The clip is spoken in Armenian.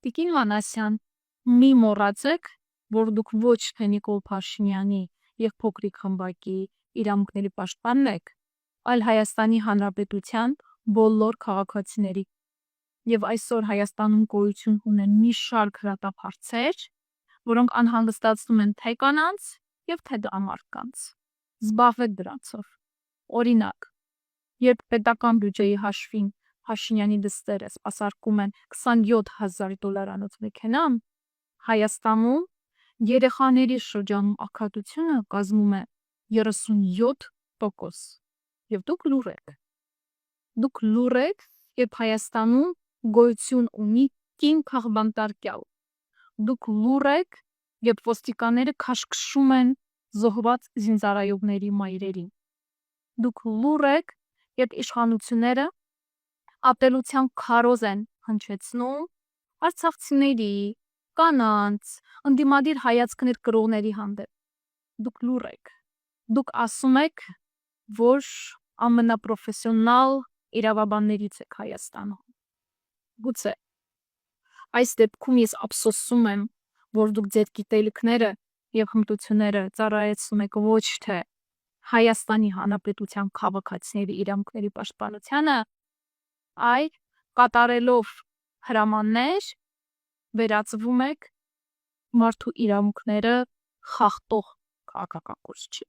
Տիկին Վանասյան, մի մոռացեք, որ դուք ոչ թե Նիկոլ Փաշինյանի և փոքրիկ խմբակի իրավունքների պաշտպանն եք, այլ Հայաստանի Հանրապետության բոլոր քաղաքացիների։ Եվ այսօր Հայաստանում գոյություն ունեն մի շարք հրատապ-հարցեր, որոնք անհանգստացնում են թե կանանց և թե տղամարդկանց։ Զբաղվեք դրանցով։ Օրինակ, երբ պետական բյուջեի հաշվին Փաշինյանի դստերը սպասարկում են $27,000 մեքենա, Հայաստանում երեխաների շրջանում աղքատությունը կազմում է 37%։ Եվ դուք լուռ եք։ Դուք լուռ եք, երբ Հայաստանում գոյություն ունի կին քաղբանտարկյալ։ Դուք լուռ եք, երբ ոստիկանները քաշքշում են զոհված զինծառայողների մայրերին։ Դուք լուռ եք, երբ իշխանությունները ատելության քարոզ են հնչեցնում արցախցիների, կանանց, ընդդիմադիր հայացքներ կրողների հանդեպ։ Դուք լուռ եք։ Դուք ասում եք, որ ամենապրոֆեսիոնալ իրավաբաններից եք Հայաստանում։ Գուցե։ Այս դեպքում ես ափսոսում եմ, որ դուք ձեր գիտելիքները և հմտությունները ծառայեցնում եք ոչ թե Հայաստանի Հանրապետության քաղաքացիների իրավունքների պաշտպանությանը, այլ կատարելով հրամաններ վերածվում եք մարդու իրավունքները խախտող քաղաքակիրթ։